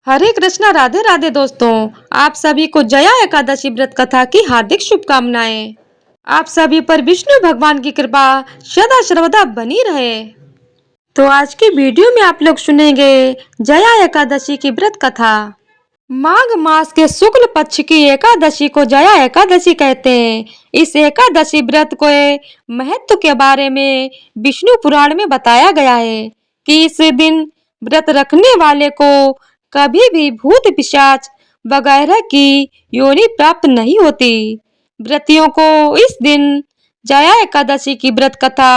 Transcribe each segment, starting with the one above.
हरे कृष्णा, राधे राधे दोस्तों। आप सभी को जया एकादशी व्रत कथा की हार्दिक शुभकामनाएं। आप सभी पर विष्णु भगवान की कृपा सदा सर्वदा बनी रहे। तो आज की वीडियो में आप लोग सुनेंगे जया एकादशी की व्रत कथा। माघ मास के शुक्ल पक्ष की एकादशी को जया एकादशी कहते हैं। इस एकादशी व्रत को महत्व के बारे में विष्णु पुराण में बताया गया है कि इस दिन व्रत रखने वाले को कभी भी भूत पिशाच वगैरह की योनि प्राप्त नहीं होती। व्रतियों को इस दिन जया एकादशी की व्रत कथा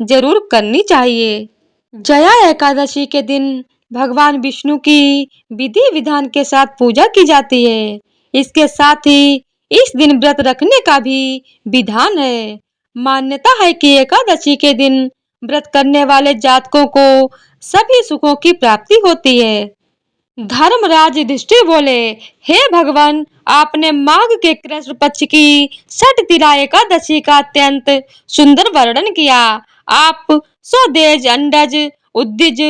जरूर करनी चाहिए। जया एकादशी के दिन भगवान विष्णु की विधि विधान के साथ पूजा की जाती है। इसके साथ ही इस दिन व्रत रखने का भी विधान है। मान्यता है कि एकादशी के दिन व्रत करने वाले जातकों को सभी सुखों की प्राप्ति होती है। धर्मराज युधिष्ठिर बोले, हे भगवान, आपने माघ के कृष्ण पक्ष की षटतिला एकादशी का अत्यंत सुंदर वर्णन किया। आप स्वदेज, अंडज, उद्भिज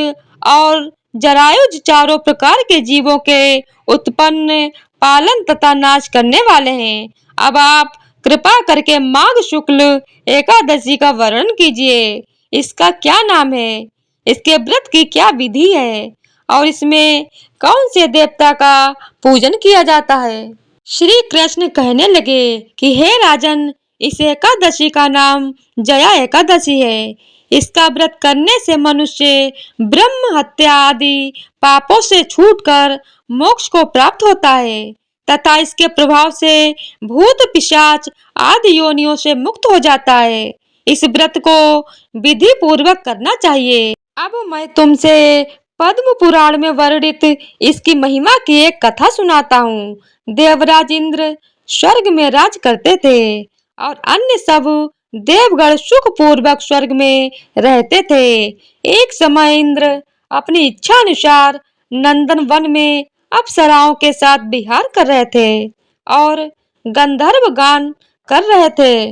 और जरायुज चारों प्रकार के जीवों के उत्पन्न, पालन तथा नाश करने वाले हैं। अब आप कृपा करके माघ शुक्ल एकादशी का वर्णन कीजिए। इसका क्या नाम है, इसके व्रत की क्या विधि है और इसमें कौन से देवता का पूजन किया जाता है। श्री कृष्ण कहने लगे कि हे राजन, इस एकादशी का नाम जया एकादशी है। इसका व्रत करने से मनुष्य ब्रह्म हत्या आदि पापों से छूटकर मोक्ष को प्राप्त होता है तथा इसके प्रभाव से भूत पिशाच आदि योनियों से मुक्त हो जाता है। इस व्रत को विधि पूर्वक करना चाहिए। अब मैं तुमसे पद्म पुराण में वर्णित इसकी महिमा की एक कथा सुनाता हूँ। देवराज इंद्र स्वर्ग में राज करते थे और अन्य सब देवगण सुख पूर्वक स्वर्ग में रहते थे। एक समय इंद्र अपनी इच्छा अनुसार नंदन वन में अप्सराओं के साथ विहार कर रहे थे और गंधर्व गान कर रहे थे।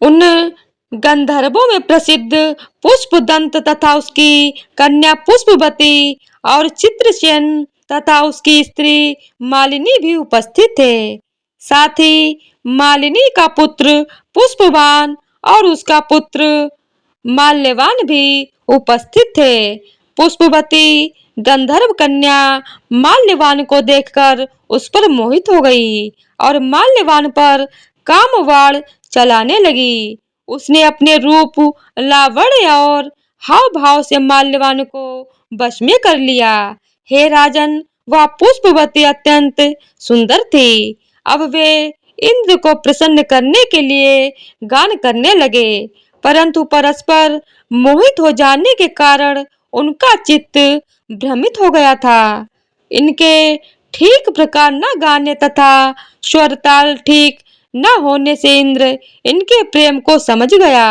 उन गंधर्वों में प्रसिद्ध पुष्पदंत तथा उसकी कन्या पुष्पवती और चित्रसेन तथा उसकी स्त्री मालिनी भी उपस्थित थे। साथ ही मालिनी का पुत्र पुष्पवान और उसका पुत्र माल्यवान भी उपस्थित थे। पुष्पवती गंधर्व कन्या माल्यवान को देखकर उस पर मोहित हो गई और माल्यवान पर कामवाण चलाने लगी। उसने अपने रूप, लावण्य और हाव भाव से माल्यवान को वश में कर लिया। हे राजन, वह पुष्पवती अत्यंत सुंदर थी। अब वे इंद्र को प्रसन्न करने के लिए गान करने लगे, परंतु परस्पर मोहित हो जाने के कारण उनका चित्त भ्रमित हो गया था। इनके ठीक प्रकार न गाने तथा स्वर ताल ठीक न होने से इंद्र इनके प्रेम को समझ गया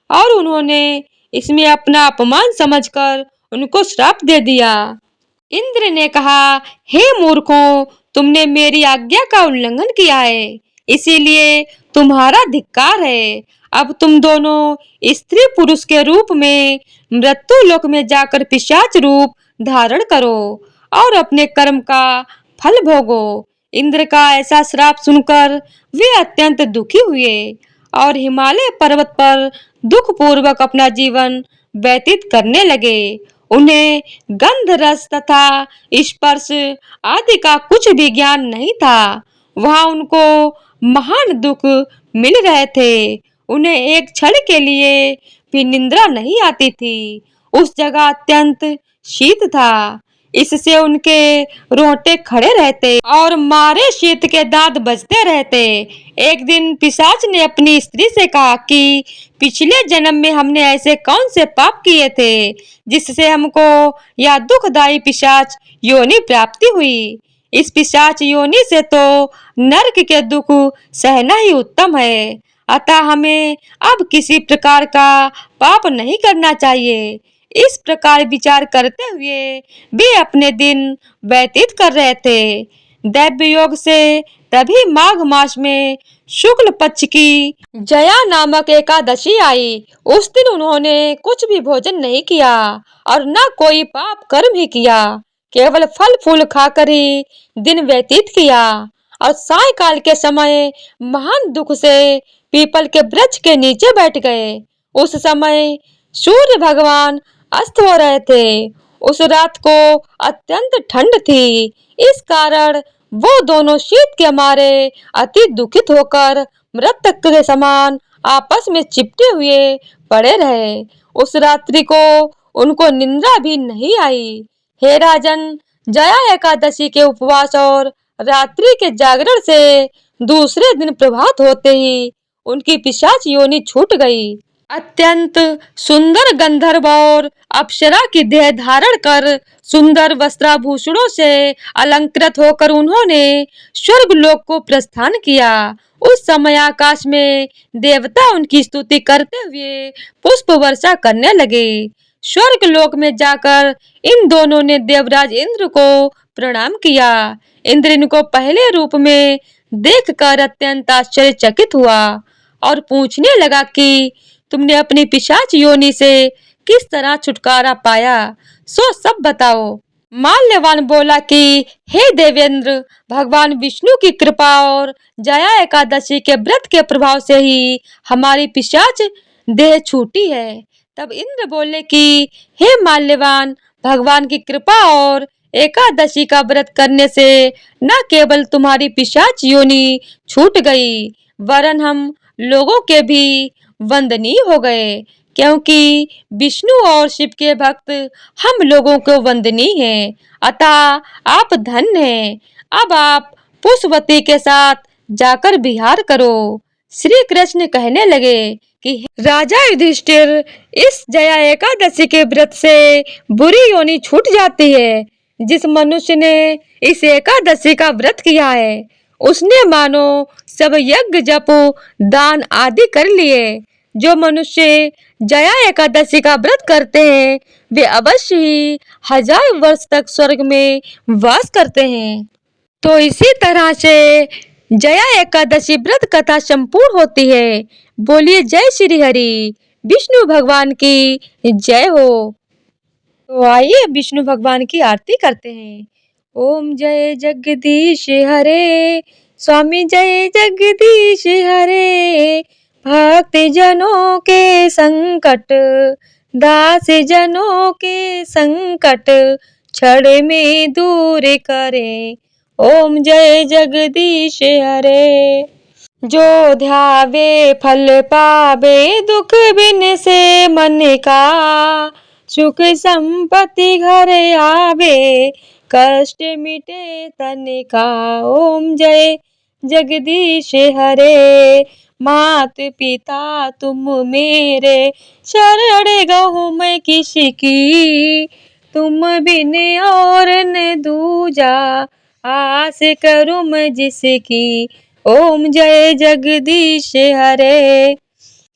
और उन्होंने इसमें अपना अपमान समझकर उनको श्राप दे दिया। इंद्र ने कहा, हे मूर्खों, तुमने मेरी आज्ञा का उल्लंघन किया है, इसीलिए तुम्हारा धिक्कार है। अब तुम दोनों स्त्री पुरुष के रूप में मृत्यु लोक में जाकर पिशाच रूप धारण करो और अपने कर्म का फल भोगो। इंद्र का ऐसा श्राप सुनकर वे अत्यंत दुखी हुए और हिमालय पर्वत पर दुख पूर्वक अपना जीवन व्यतीत करने लगे। उन्हें गंध रस तथा स्पर्श आदि का कुछ भी ज्ञान नहीं था। वहां उनको महान दुख मिल रहे थे। उन्हें एक क्षण के लिए भी निंद्रा नहीं आती थी। उस जगह अत्यंत शीत था, इससे उनके रोंगटे खड़े रहते और मारे शीत के दांत बजते रहते। एक दिन पिशाच ने अपनी स्त्री से कहा कि पिछले जन्म में हमने ऐसे कौन से पाप किए थे जिससे हमको यह दुखदायी पिशाच योनि प्राप्ति हुई। इस पिशाच योनि से तो नरक के दुख सहना ही उत्तम है, अतः हमें अब किसी प्रकार का पाप नहीं करना चाहिए। इस प्रकार विचार करते हुए वे अपने दिन व्यतीत कर रहे थे। दैव योग से तभी माघ मास में शुक्ल पक्ष की जया नामक एकादशी आई। उस दिन उन्होंने कुछ भी भोजन नहीं किया और न कोई पाप कर्म ही किया। केवल फल फूल खाकर ही दिन व्यतीत किया और सायंकाल के समय महान दुख से पीपल के वृक्ष के नीचे बैठ गए। उस समय सूर्य भगवान अस्त हो रहे थे। उस रात को अत्यंत ठंड थी। इस कारण वो दोनों शीत के मारे अति दुखित होकर मृतक के समान आपस में चिपटे हुए पड़े रहे। उस रात्रि को उनको निंद्रा भी नहीं आई। हे राजन, जया एकादशी के उपवास और रात्रि के जागरण से दूसरे दिन प्रभात होते ही उनकी पिशाच योनि छूट गई। अत्यंत सुंदर गंधर्व और अप्सरा की देह धारण कर सुंदर वस्त्राभूषणों से अलंकृत होकर उन्होंने स्वर्गलोक को प्रस्थान किया। उस समय आकाश में देवता उनकी स्तुति करते हुए पुष्प वर्षा करने लगे। स्वर्गलोक में जाकर इन दोनों ने देवराज इंद्र को प्रणाम किया। इंद्र इनको पहले रूप में देखकर अत्यंत आश्चर्यचकित हुआ और पूछने लगा कि तुमने अपनी पिशाच योनि से किस तरह छुटकारा पाया, सो सब बताओ। माल्यवान बोला कि हे देवेंद्र, भगवान विष्णु की कृपा और जया एकादशी के व्रत के प्रभाव से ही हमारी पिशाच देह छूटी है। तब इंद्र बोले कि हे माल्यवान, भगवान की कृपा और एकादशी का व्रत करने से न केवल तुम्हारी पिशाच योनि छूट गई, वरन हम लोगों के भी वंदनीय हो गए, क्योंकि विष्णु और शिव के भक्त हम लोगों को वंदनीय हैं। अतः आप धन्य हैं। अब आप पुष्पवती के साथ जाकर विहार करो। श्री कृष्ण कहने लगे कि राजा युधिष्ठिर, इस जया एकादशी के व्रत से बुरी योनि छूट जाती है। जिस मनुष्य ने इस एकादशी का व्रत किया है, उसने मानो सब यज्ञ जप दान आदि कर लिए। जो मनुष्य जया एकादशी का व्रत करते हैं, वे अवश्य ही 1000 वर्ष तक स्वर्ग में वास करते हैं। तो इसी तरह से जया एकादशी व्रत कथा संपूर्ण होती है। बोलिए जय श्री हरि, विष्णु भगवान की जय हो। तो आइए विष्णु भगवान की आरती करते हैं। ओम जय जगदीश हरे, स्वामी जय जगदीश हरे। भक्त जनों के संकट, दास जनों के संकट क्षण में दूर करे। ओम जय जगदीश हरे। जो ध्यावे फल पावे, दुख बिन से मन का। सुख संपत्ति घर आवे, कष्ट मिटे तन का। ओम जय जगदीश हरे। मात पिता तुम मेरे, शरण गहूँ मैं किसकी। तुम बिन और न दूजा, आस करूँ मैं जिसकी। ओम जय जगदीश हरे।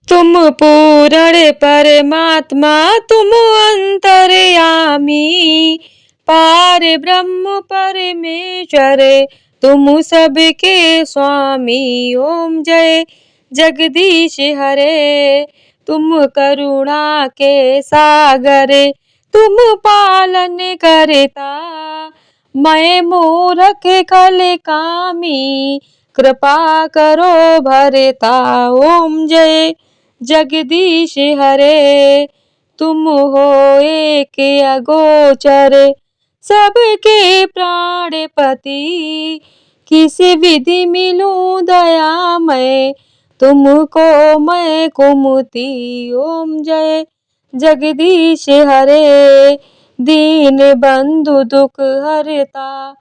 तुम पूर्ण परमात्मा, तुम अंतर्यामी। पार ब्रह्म परमेश्वर, तुम सबके स्वामी। ओम जय जगदीश हरे। तुम करुणा के सागर, तुम पालन करता। मैं मूर्ख खल कामी, कृपा करो भरता। ओम जय जगदीश हरे। तुम हो एक अगोचर, सबके प्राणपति। किस विधि मिलूं दया मैं, तुमको मैं कुमति। ओम जय जगदीश हरे। दीन बंधु दुख हरता,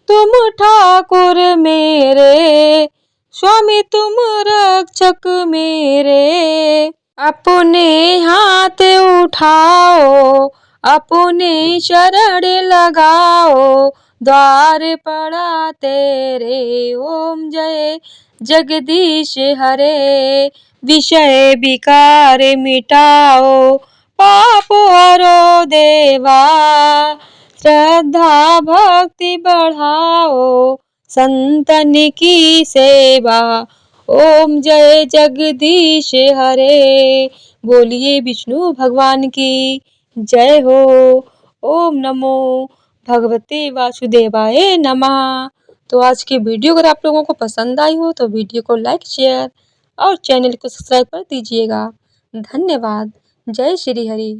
तुम ठाकुर मेरे। स्वामी तुम रक्षक मेरे। अपने हाथ उठाओ, अपने शरण लगाओ। द्वार पड़ा तेरे। ओम जय जगदीश हरे। विषय विकार मिटाओ, पाप हरो देवा। श्रद्धा भक्ति बढ़ाओ, संतन की सेवा। ओम जय जगदीश हरे। बोलिए विष्णु भगवान की जय हो। ओम नमो भगवते वासुदेवाय नमः। तो आज की वीडियो अगर आप लोगों को पसंद आई हो तो वीडियो को लाइक शेयर और चैनल को सब्सक्राइब कर दीजिएगा। धन्यवाद। जय श्री हरि।